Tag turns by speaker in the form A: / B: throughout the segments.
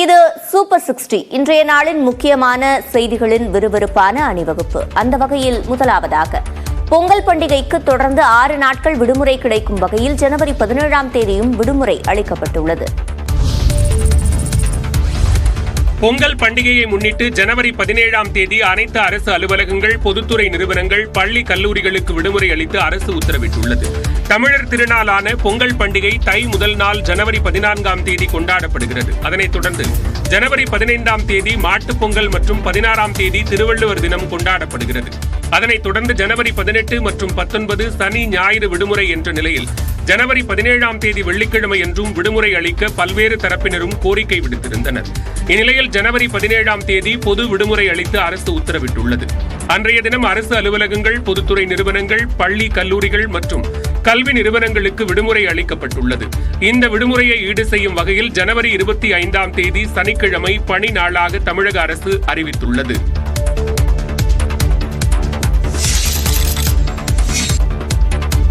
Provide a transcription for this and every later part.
A: இது சூப்பர் 60 இன்றைய நாளின் முக்கியமான செய்திகளின் விறுவிறுப்பான அணிவகுப்பு. அந்த வகையில் முதலாவதாக பொங்கல் பண்டிகைக்கு தொடர்ந்து 6 நாட்கள் விடுமுறை கிடைக்கும் வகையில் ஜனவரி 17ஆம் தேதியும் விடுமுறை அளிக்கப்பட்டுள்ளது.
B: பொங்கல் பண்டிகையை முன்னிட்டு ஜனவரி 17ஆம் தேதி அனைத்து அரசு அலுவலகங்கள், பொதுத்துறை நிறுவனங்கள், பள்ளி கல்லூரிகளுக்கு விடுமுறை அளித்து அரசு உத்தரவிட்டுள்ளது. தமிழர் திருநாளான பொங்கல் பண்டிகை தை முதல் நாள் ஜனவரி 14ஆம் தேதி கொண்டாடப்படுகிறது. அதனைத் தொடர்ந்து ஜனவரி 15ஆம் தேதி மாட்டுப் பொங்கல் மற்றும் 16ஆம் தேதி திருவள்ளுவர் தினம் கொண்டாடப்படுகிறது. அதனைத் தொடர்ந்து ஜனவரி 18 மற்றும் 19 சனி ஞாயிறு விடுமுறை என்ற நிலையில் ஜனவரி 17ஆம் தேதி வெள்ளிக்கிழமை என்றும் விடுமுறை அளிக்க பல்வேறு தரப்பினரும் கோரிக்கை விடுத்திருந்தனர். இந்நிலையில் ஜனவரி 17ஆம் தேதி பொது விடுமுறை அளித்து அரசு உத்தரவிட்டுள்ளது. அன்றைய தினம் அரசு அலுவலகங்கள், பொதுத்துறை நிறுவனங்கள், பள்ளி கல்லூரிகள் மற்றும் கல்வி நிறுவனங்களுக்கு விடுமுறை அளிக்கப்பட்டுள்ளது. இந்த விடுமுறையை ஈடு செய்யும் வகையில் ஜனவரி 25ஆம் தேதி சனிக்கிழமை பணி நாளாக தமிழக அரசு அறிவித்துள்ளது.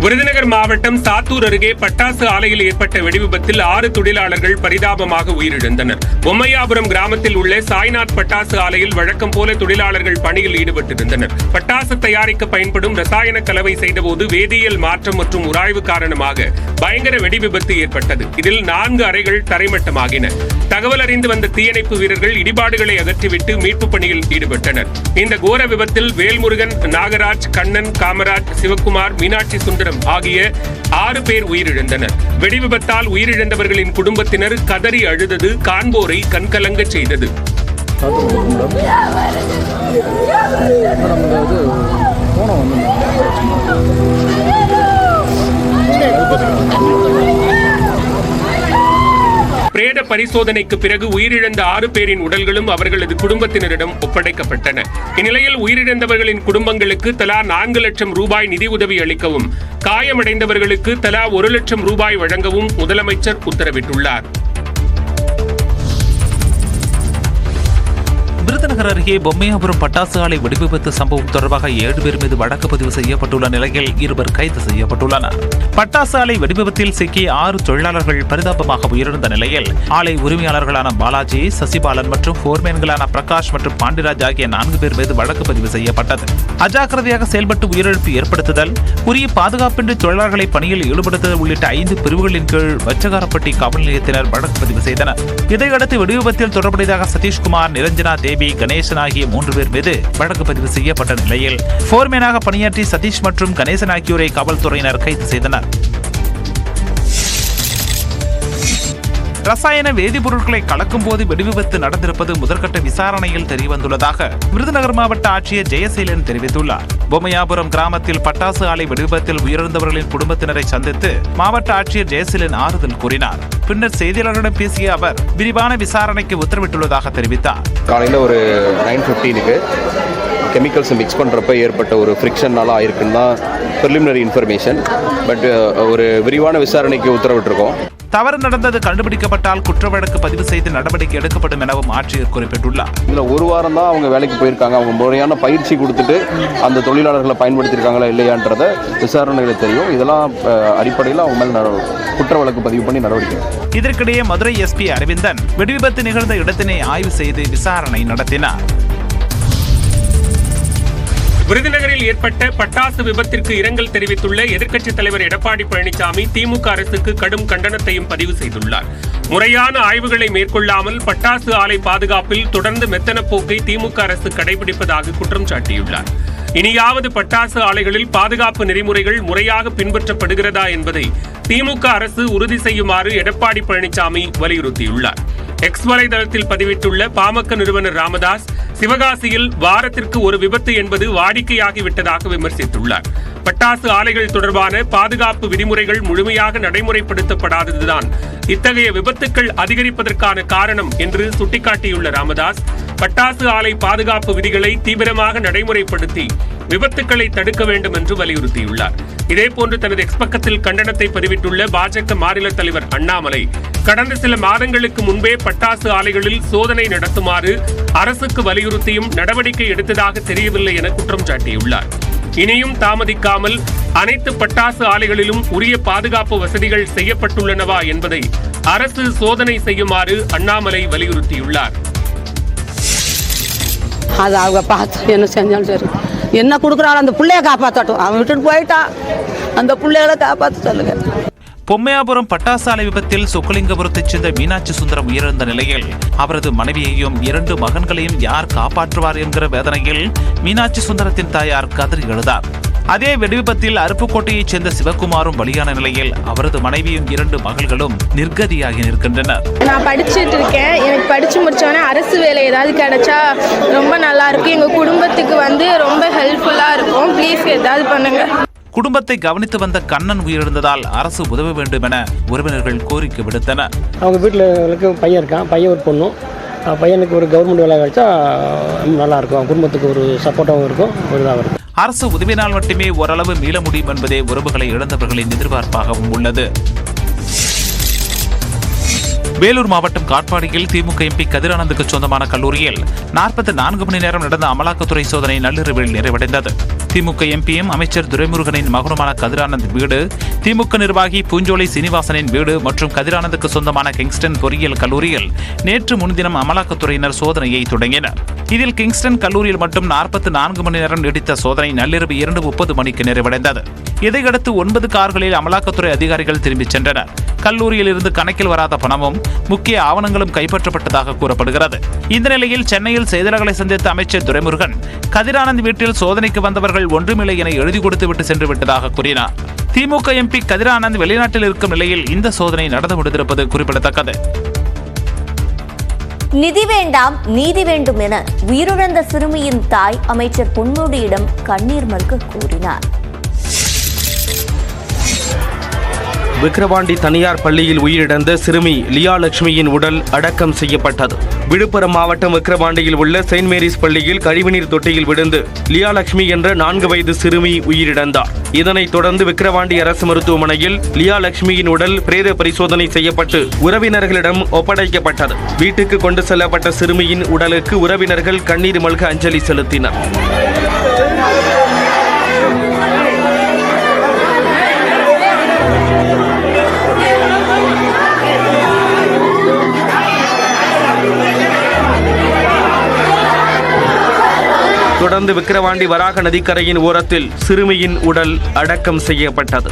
B: விருதுநகர் மாவட்டம் சாத்தூர் அருகே பட்டாசு ஆலையில் ஏற்பட்ட வெடிவிபத்தில் 6 தொழிலாளர்கள் பரிதாபமாக உயிரிழந்தனர். பொம்மையாபுரம் கிராமத்தில் உள்ள சாய்நாத் பட்டாசு ஆலையில் வழக்கம் போல தொழிலாளர்கள் பணியில் ஈடுபட்டிருந்தனர். பட்டாசு தயாரிக்க பயன்படும் ரசாயன கலவை செய்தபோது வேதியியல் மாற்றம் மற்றும் உராய்வு காரணமாக பயங்கர வெடிவிபத்து ஏற்பட்டது. இதில் 4 அறைகள் தரைமட்டமாகின. தகவல் அறிந்து வந்த தீயணைப்பு வீரர்கள் இடிபாடுகளை அகற்றிவிட்டு மீட்பு பணியில் ஈடுபட்டனர். இந்த கோர விபத்தில் வேல்முருகன், நாகராஜ், கண்ணன், காமராஜ், சிவக்குமார், மீனாட்சி சுந்தரம் ஆகிய 6 பேர் உயிரிழந்தனர். வெடிவிபத்தால் உயிரிழந்தவர்களின் குடும்பத்தினர் கதறி அழுதது காண்போரை கண்கலங்க செய்தது. பிரேத பரிசோதனைக்கு பிறகு உயிரிழந்த 6 பேரின் உடல்களும் அவர்களது குடும்பத்தினரிடம் ஒப்படைக்கப்பட்டன. இந்நிலையில் உயிரிழந்தவர்களின் குடும்பங்களுக்கு தலா 4 லட்சம் ரூபாய் நிதி உதவி அளிக்கவும், காயமடைந்தவர்களுக்கு தலா 1 லட்சம் ரூபாய் வழங்கவும் முதலமைச்சர் உத்தரவிட்டுள்ளார்.
C: விருதுநகர் அருகே பொம்மையாபுரம் பட்டாசு ஆலை வெடிவிபத்து சம்பவம் தொடர்பாக 7 பேர் மீது வழக்கு பதிவு செய்யப்பட்டுள்ள நிலையில் 2 கைது செய்யப்பட்டுள்ளனர். பட்டாசு ஆலை வெடிவிபத்தில் சிக்கிய 6 தொழிலாளர்கள் பரிதாபமாக உயிரிழந்த நிலையில் ஆலை உரிமையாளர்களான பாலாஜி, சசிபாலன் மற்றும் போர்மேன்களான பிரகாஷ் மற்றும் பாண்டிராஜ் ஆகிய 4 பேர் மீது வழக்கு பதிவு செய்யப்பட்டது. அஜாக்கிரதையாக செயல்பட்டு உயிரிழப்பு ஏற்படுத்துதல், உரிய பாதுகாப்பின்றி தொழிலாளர்களை பணியில் ஈடுபடுத்துதல் உள்ளிட்ட 5 பிரிவுகளின் கீழ் வச்சகாரப்பட்டி காவல் நிலையத்தினர் வழக்கு பதிவு செய்தனர். இதையடுத்து வெடிவிபத்தில் தொடர்புடையதாக சதீஷ்குமார், நிரஞ்சனா தேவி, கணேசன் ஆகிய 3 பேர் மீது வழக்கு பதிவு செய்யப்பட்ட நிலையில் போர்மேனாக பணியாற்றி சதீஷ் மற்றும் கணேசன் ஆகியோரை காவல்துறையினர் கைது செய்தனர். ரசாயன வேதிப்பொருட்களை கலக்கும் போது வெடிவிபத்து நடந்திருப்பது முதற்கட்ட விசாரணையில் தெரியவந்துள்ளதாக விருதுநகர் மாவட்ட ஆட்சியர் ஜெயசீலன் தெரிவித்துள்ளார். பொம்மையாபுரம் கிராமத்தில் பட்டாசு ஆலை வெடிவிபத்தில் உயிரிழந்தவர்களின் குடும்பத்தினரை சந்தித்து மாவட்ட ஆட்சியர் ஜெயசீலன் ஆறுதல் கூறினார். பின்னர் செய்தியாளர்களிடம் பேசிய அவர் விரிவான விசாரணைக்கு உத்தரவிட்டுள்ளதாக தெரிவித்தார்.
D: காலையில் ஒரு 9:15க்கு கெமிக்கல்ஸ் மிக்ஸ் பண்ணுறப்ப ஏற்பட்ட ஒரு ஃப்ரிக்ஷன்னால ஆயிருக்குன்னு தான் ப்ரிலிமினரி இன்ஃபர்மேஷன். பட் ஒரு விரிவான விசாரணைக்கு உத்தரவிட்டிருக்கோம்.
C: தவறு நடந்தது கண்டுபிடிக்கப்பட்டால் குற்ற வழக்கு பதிவு செய்து நடவடிக்கை எடுக்கப்படும் எனவும் ஆட்சியர் குறிப்பிட்டுள்ளார்.
D: இதில் 1 வாரம் தான் அவங்க வேலைக்கு போயிருக்காங்க. அவங்க முறையான பயிற்சி கொடுத்துட்டு அந்த தொழிலாளர்களை பயன்படுத்தியிருக்காங்களா இல்லையான்றத விசாரணைகள் தெரியும். இதெல்லாம் அடிப்படையில் அவங்க மேல் குற்ற வழக்கு பதிவு பண்ணி நடவடிக்கை.
C: இதற்கிடையே மதுரை எஸ்பி அரவிந்தன் வெடிவிபத்து நிகழ்ந்த இடத்தினை ஆய்வு செய்து விசாரணை நடத்தினார்.
B: விருதுநகரில் ஏற்பட்ட பட்டாசு விபத்திற்கு இரங்கல் தெரிவித்துள்ள எதிர்க்கட்சித் தலைவர் எடப்பாடி பழனிசாமி திமுக அரசுக்கு கடும் கண்டனத்தையும் பதிவு செய்துள்ளார். முறையான ஆய்வுகளை மேற்கொள்ளாமல் பட்டாசு ஆலை பாதுகாப்பில் தொடர்ந்து மெத்தன போக்கை திமுக அரசு கடைபிடிப்பதாக குற்றம் சாட்டியுள்ளார். இனியாவது பட்டாசு ஆலைகளில் பாதுகாப்பு நெறிமுறைகள் முறையாக பின்பற்றப்படுகிறதா என்பதை திமுக அரசு உறுதி செய்யுமாறு எடப்பாடி பழனிசாமி வலியுறுத்தியுள்ளார். எக்ஸ் வலைதளத்தில் பதிவிட்டுள்ள பாமக நிறுவனர் ராமதாஸ், சிவகாசியில் வாரத்திற்கு ஒரு விபத்து என்பது வாடிக்கையாகிவிட்டதாக விமர்சித்துள்ளார். பட்டாசு ஆலைகள் தொடர்பான பாதுகாப்பு விதிமுறைகள் முழுமையாக நடைமுறைப்படுத்தப்படாததுதான் இத்தகைய விபத்துக்கள் அதிகரிப்பதற்கான காரணம் என்று சுட்டிக்காட்டியுள்ள ராமதாஸ், பட்டாசு ஆலை பாதுகாப்பு விதிகளை தீவிரமாக நடைமுறைப்படுத்தி விபத்துக்களை தடுக்க வேண்டும் என்று வலியுறுத்தியுள்ளார். இதேபோன்று தனது எக்ஸ் பக்கத்தில் கண்டனத்தை பதிவிட்டுள்ள பாஜக மாநில தலைவர் அண்ணாமலை, கடந்த சில மாதங்களுக்கு முன்பே பட்டாசு ஆலைகளில் சோதனை நடத்துமாறு அரசுக்கு வலியுறுத்தியும் நடவடிக்கை எடுத்ததாக தெரியவில்லை என குற்றம் சாட்டியுள்ளார். இனியும் தாமதிக்காமல் அனைத்து பட்டாசு ஆலைகளிலும் உரிய பாதுகாப்பு வசதிகள் செய்யப்பட்டுள்ளனவா என்பதை அரசு சோதனை செய்யுமாறு அண்ணாமலை வலியுறுத்தியுள்ளார்.
E: அது அவங்க பார்த்து என்ன செஞ்சாலும் சரி, என்ன கொடுக்குறாலும் அந்த பிள்ளைய காப்பாற்றட்டும். அவன் விட்டுட்டு போயிட்டா, அந்த பிள்ளைகளை காப்பாற்ற சொல்லுங்க.
C: பொம்மையாபுரம் பட்டாசு ஆலை விபத்தில் சொக்கலிங்கபுரத்தைச் சேர்ந்த மீனாட்சி சுந்தரம் உயிரிழந்த நிலையில் அவரது மனைவியையும் 2 மகன்களையும் யார் காப்பாற்றுவார் என்கிற வேதனையில் மீனாட்சி சுந்தரத்தின் தாயார் கதறி எழுதார். அதே வெடிவிபத்தில் அருப்புக்கோட்டையைச் சேர்ந்த சிவகுமாரும் பலியான நிலையில் அவரது மனைவியும் 2 மகள்களும் நிர்கதியாகி நிற்கின்றனர்.
F: நான் படிச்சுட்டு இருக்கேன். எனக்கு படிச்சு முடிச்சோடனே அரசு வேலை ஏதாவது கிடைச்சா ரொம்ப நல்லா இருக்கும். எங்க குடும்பத்துக்கு ரொம்ப ஹெல்ப்ஃபுல்லா இருக்கும். ப்ளீஸ் ஏதாவது பண்ணுங்க.
C: குடும்பத்தை கவனித்து வந்த கண்ணன் உயிரிழந்ததால் அரசு உதவ வேண்டும் என உறவினர்கள் கோரிக்கை விடுத்தனர்.
G: அவங்க வீட்டில் பையன் இருக்கான், பையன் ஒரு பொண்ணும். பையனுக்கு ஒரு கவர்மெண்ட் வேலை கிடைச்சா நல்லா இருக்கும். குடும்பத்துக்கு ஒரு சப்போர்ட்டாகவும் இருக்கும், ஒரு இதாக இருக்கும்.
C: அரசு உதவினால் மட்டுமே ஓரளவு மீள முடியும் என்பதே உறவுகளை இழந்தவர்களின் எதிர்பார்ப்பாகவும் உள்ளது. வேலூர் மாவட்டம் காட்பாடியில் திமுக எம்பி கதிரானந்துக்கு சொந்தமான கல்லூரியில் 44 மணி நேரம் நடந்த அமலாக்கத்துறை சோதனை நள்ளிரவில் நிறைவடைந்தது. திமுக எம்பியும் அமைச்சர் துரைமுருகனின் மகனுமான கதிரானந்த் வீடு, திமுக நிர்வாகி பூஞ்சோலை சீனிவாசனின் வீடு மற்றும் கதிரானந்துக்கு சொந்தமான கிங்ஸ்டன் பொறியியல் கல்லூரியில் நேற்று முன்தினம் அமலாக்கத்துறையினர் சோதனையை தொடங்கினர். இதில் கிங்ஸ்டன் கல்லூரியில் மட்டும் 44 மணி நேரம் நீடித்த சோதனை நள்ளிரவு 2:30 மணிக்கு நிறைவடைந்தது. இதையடுத்து 9 கார்களில் அமலாக்கத்துறை அதிகாரிகள் திரும்பிச் சென்றனர். கல்லூரியில் இருந்து கணக்கில் வராத பணமும் முக்கிய ஆவணங்களும் கைப்பற்றப்பட்டதாக கூறப்படுகிறது. இந்த நிலையில் சென்னையில் செய்தியாளர்களை சந்தித்த அமைச்சர் துரைமுருகன் கதிரானந்த் வீட்டில் சோதனைக்கு வந்தவர்கள் ஒன்றுமில்லை என எழுதி கொடுத்துவிட்டு சென்று விட்டதாக கூறினார். திமுக எம்பி கதிரானந்த் வெளிநாட்டில் இருக்கும் நிலையில் இந்த சோதனை நடந்து முடிந்திருப்பது குறிப்பிடத்தக்கது.
A: நிதி வேண்டாம் நீதி வேண்டும் என உயிரிழந்த சிறுமியின் தாய் அமைச்சர் பொன்முடியிடம் கண்ணீர் மல்க கூறினார்.
H: விக்கிரவாண்டி தனியார் பள்ளியில் உயிரிழந்த சிறுமி லியா லட்சுமியின் உடல் அடக்கம் செய்யப்பட்டது. விழுப்புரம் மாவட்டம் விக்கிரவாண்டியில் உள்ள செயின்ட் மேரிஸ் பள்ளியில் கழிவுநீர் தொட்டியில் விழுந்து லியா லட்சுமி என்ற 4 வயது சிறுமி உயிரிழந்தார். இதனைத் தொடர்ந்து விக்கிரவாண்டி அரசு மருத்துவமனையில் லியா லட்சுமியின் உடல் பிரேத பரிசோதனை செய்யப்பட்டு உறவினர்களிடம் ஒப்படைக்கப்பட்டது. வீட்டுக்கு கொண்டு செல்லப்பட்ட சிறுமியின் உடலுக்கு உறவினர்கள் கண்ணீர் மல்க அஞ்சலி செலுத்தினர். தொடர்ந்து விக்கிரவாண்டி வராக நதிக்கரையின் ஓரத்தில் சிறுமியின் உடல் அடக்கம் செய்யப்பட்டது.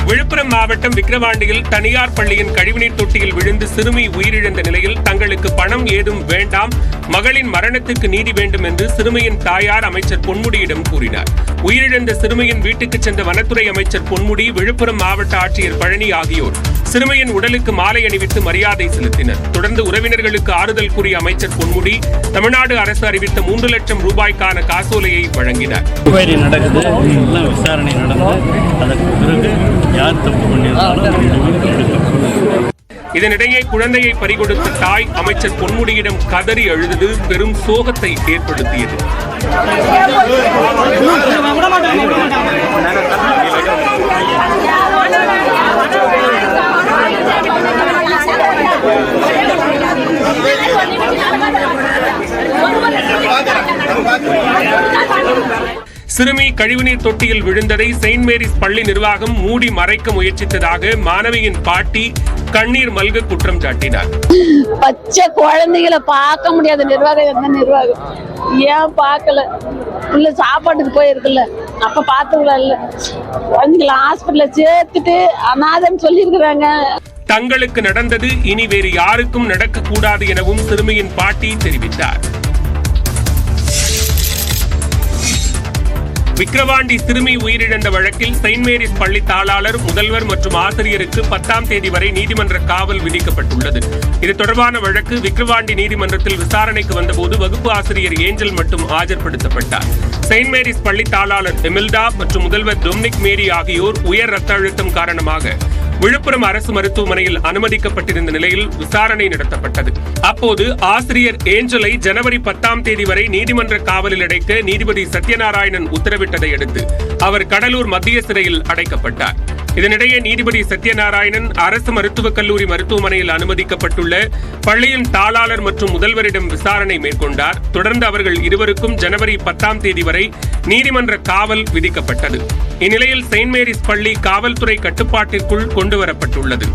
B: விழுப்புரம் மாவட்டம் விக்கிரவாண்டியில் தனியார் பள்ளியின் கழிவுநீர் தொட்டியில் விழுந்து சிறுமி உயிரிழந்த நிலையில் தங்களுக்கு பணம் ஏதும் வேண்டாம், மகளின் மரணத்துக்கு நீதி வேண்டும் என்று சிறுமியின் தாயார் அமைச்சர் பொன்முடியிடம் கூறினார். உயிரிழந்த சிறுமியின் வீட்டுக்கு சென்ற வனத்துறை அமைச்சர் பொன்முடி, விழுப்புரம் மாவட்ட ஆட்சியர் பழனி ஆகியோர் சிறுமியின் உடலுக்கு மாலை அணிவித்து மரியாதை செலுத்தினர். தொடர்ந்து உறவினர்களுக்கு ஆறுதல் கூறிய அமைச்சர் பொன்முடி தமிழ்நாடு அரசு அறிவித்த 3 லட்சம் ரூபாய்க்கான காசோலையை வழங்கினார். இதனிடையே குழந்தையை பறிகொடுத்த தாய் அமைச்சர் பொன்முடியிடம் கதறி அழுதது பெரும் சோகத்தை ஏற்படுத்தியது. சிறுமி கழிவுநீர் தொட்டியில் விழுந்ததை செயின்ட் மேரிஸ் பள்ளி நிர்வாகம் மூடி மறைக்க முயற்சித்ததாக மாணவியின் பாட்டி கண்ணீர் மல்க குற்றம் சாட்டினார்.
E: பச்சை குழந்தைகளை பார்க்க முடியாத நிர்வாகம் எந்த நிர்வாகம் ஏன் பார்க்கல? உள்ள சாப்பாட்டுக்கு போயிருக்குல்ல, அப்ப பாத்துக்கலாம் இல்ல, குழந்தைகளை ஹாஸ்பிட்டல்ல சேர்த்துட்டு அநாதம் சொல்லியிருக்கிறாங்க.
B: தங்களுக்கு நடந்தது இனி வேறு யாருக்கும் நடக்கக்கூடாது எனவும் சிறுமியின் பாட்டி தெரிவித்தார். விக்கிரவாண்டி சிறுமி உயிரிழந்த வழக்கில் செயின்ட் மேரிஸ் பள்ளி தாளாளர், முதல்வர் மற்றும் ஆசிரியருக்கு 10ஆம் தேதி வரை நீதிமன்ற காவல் விதிக்கப்பட்டுள்ளது. இது தொடர்பான வழக்கு விக்கிரவாண்டி நீதிமன்றத்தில் விசாரணைக்கு வந்தபோது வகுப்பு ஆசிரியர் ஏஞ்சல் மட்டும் ஆஜர்படுத்தப்பட்டார். செயின்ட் மேரிஸ் பள்ளி தாளாளர் எமில்டா மற்றும் முதல்வர் டொமினிக் மேரி ஆகியோர் உயர் ரத்த அழுத்தம் காரணமாக விழுப்புரம் அரசு மருத்துவமனையில் அனுமதிக்கப்பட்டிருந்த நிலையில் விசாரணை நடத்தப்பட்டது. அப்போது ஆசிரியர் ஏஞ்சலை ஜனவரி 10ஆம் தேதி வரை நீதிமன்ற காவலில் அடைக்க நீதிபதி சத்யநாராயணன் உத்தரவிட்டதை அடுத்து அவர் கடலூர் மத்திய சிறையில் அடைக்கப்பட்டார். இதனிடையே நீதிபதி சத்யநாராயணன் அரசு மருத்துவக் கல்லூரி மருத்துவமனையில் அனுமதிக்கப்பட்டுள்ள பள்ளியின் தாளாளர் மற்றும் முதல்வரிடம் விசாரணை மேற்கொண்டார். தொடர்ந்து அவர்கள் இருவருக்கும் ஜனவரி 10ஆம் தேதி வரை நீதிமன்ற காவல் விதிக்கப்பட்டது. இந்நிலையில் செயின்ட் மேரிஸ் பள்ளி காவல்துறை கட்டுப்பாட்டிற்குள் கொண்டுவரப்பட்டுள்ளது.